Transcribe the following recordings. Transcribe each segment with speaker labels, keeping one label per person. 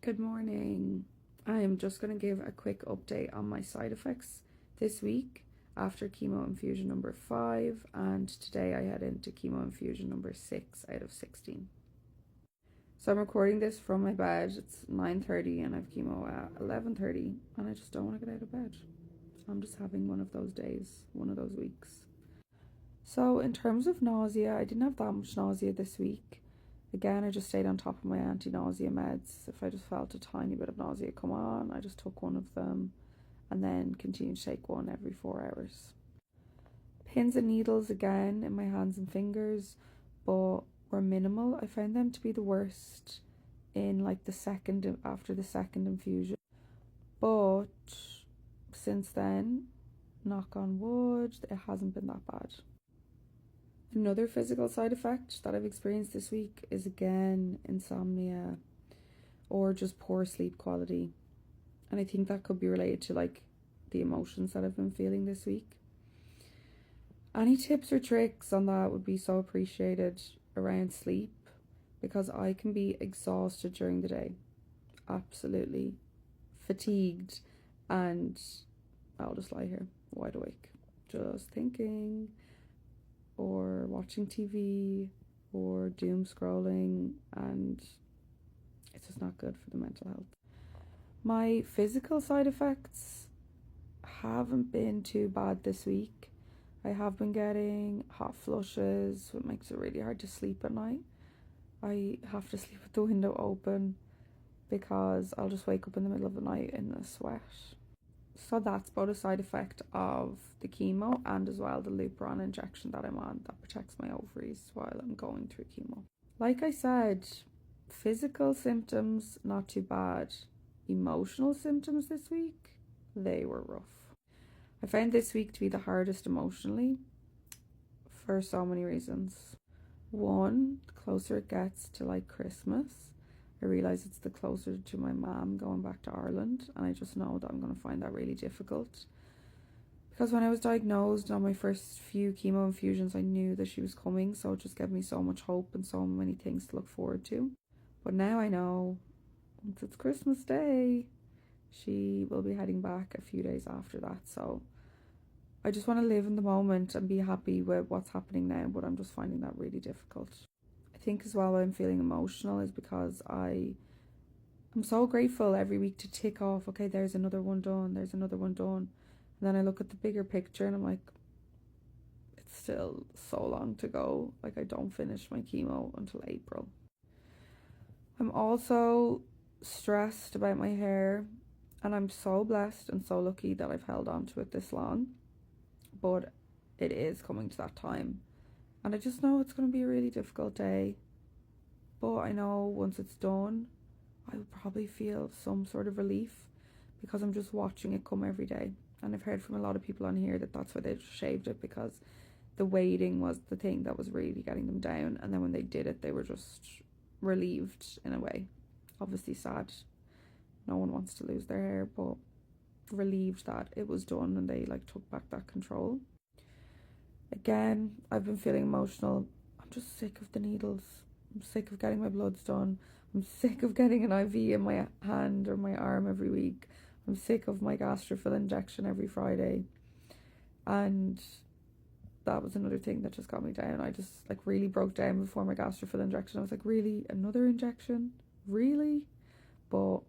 Speaker 1: Good morning. I am just going to give a quick update on my side effects this week after chemo infusion number 5, and today I head into chemo infusion number 6 out of 16. So I'm recording this from my bed. It's 9:30 and I've chemo at 11:30 and I just don't want to get out of bed. I'm just having one of those days, one of those weeks. So in terms of nausea, I didn't have that much nausea this week. Again, I just stayed on top of my anti-nausea meds. If I just felt a tiny bit of nausea come on, I just took one of them and then continued to take one every 4 hours. Pins and needles again in my hands and fingers, but were minimal. I found them to be the worst in after the second infusion. But since then, knock on wood, it hasn't been that bad. Another physical side effect that I've experienced this week is again insomnia or just poor sleep quality. And I think that could be related to the emotions that I've been feeling this week. Any tips or tricks on that would be so appreciated around sleep, because I can be exhausted during the day, absolutely fatigued, and I'll just lie here wide awake, just thinking or watching TV or doom scrolling, and it's just not good for the mental health. My physical side effects haven't been too bad this week. I have been getting hot flushes, which makes it really hard to sleep at night. I have to sleep with the window open because I'll just wake up in the middle of the night in a sweat. So that's both a side effect of the chemo and as well the Lupron injection that I'm on that protects my ovaries while I'm going through chemo. Like I said, physical symptoms not too bad. Emotional symptoms this week, they were rough. I found this week to be the hardest emotionally for so many reasons. One, the closer it gets to Christmas, I realise it's the closer to my mom going back to Ireland, and I just know that I'm going to find that really difficult. Because when I was diagnosed on my first few chemo infusions, I knew that she was coming, so it just gave me so much hope and so many things to look forward to. But now I know, once it's Christmas Day, she will be heading back a few days after that, so I just want to live in the moment and be happy with what's happening now, but I'm just finding that really difficult. I think as well why I'm feeling emotional is because I'm so grateful every week to tick off, okay, there's another one done, there's another one done. And then I look at the bigger picture and I'm like, it's still so long to go. I don't finish my chemo until April. I'm also stressed about my hair, and I'm so blessed and so lucky that I've held on to it this long. But it is coming to that time. And I just know it's going to be a really difficult day. But I know once it's done, I will probably feel some sort of relief because I'm just watching it come every day. And I've heard from a lot of people on here that that's why they just shaved it, because the waiting was the thing that was really getting them down. And then when they did it, they were just relieved in a way. Obviously sad. No one wants to lose their hair, but relieved that it was done and they took back that control. Again, I've been feeling emotional. I'm just sick of the needles. I'm sick of getting my bloods done. I'm sick of getting an IV in my hand or my arm every week. I'm sick of my gastrofill injection every Friday. And that was another thing that just got me down. I just really broke down before my gastrofill injection. I was like, really? Another injection? Really? But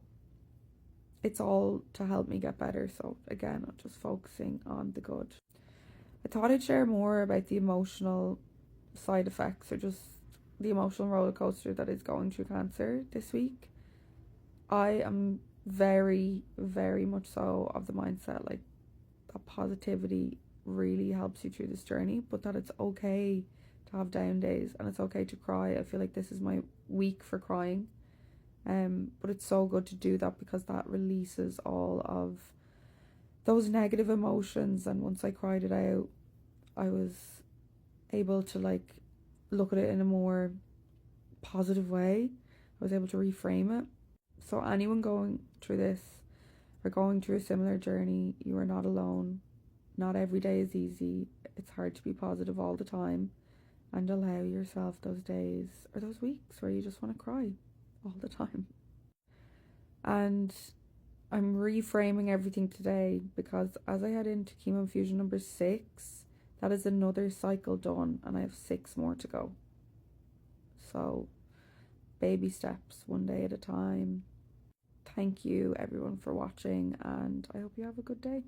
Speaker 1: it's all to help me get better. So again, I'm just focusing on the good. I thought I'd share more about the emotional side effects, or just the emotional roller coaster that is going through cancer this week. I am very, very much so of the mindset that positivity really helps you through this journey, but that it's okay to have down days and it's okay to cry. I feel like this is my week for crying. But it's so good to do that because that releases all of those negative emotions, and once I cried it out, I was able to look at it in a more positive way. I was able to reframe it. So anyone going through this or going through a similar journey, you are not alone. Not every day is easy. It's hard to be positive all the time, and allow yourself those days or those weeks where you just want to cry all the time. And I'm reframing everything today because as I head into chemo infusion number 6, that is another cycle done and I have 6 more to go. So, baby steps, one day at a time. Thank you everyone for watching, and I hope you have a good day.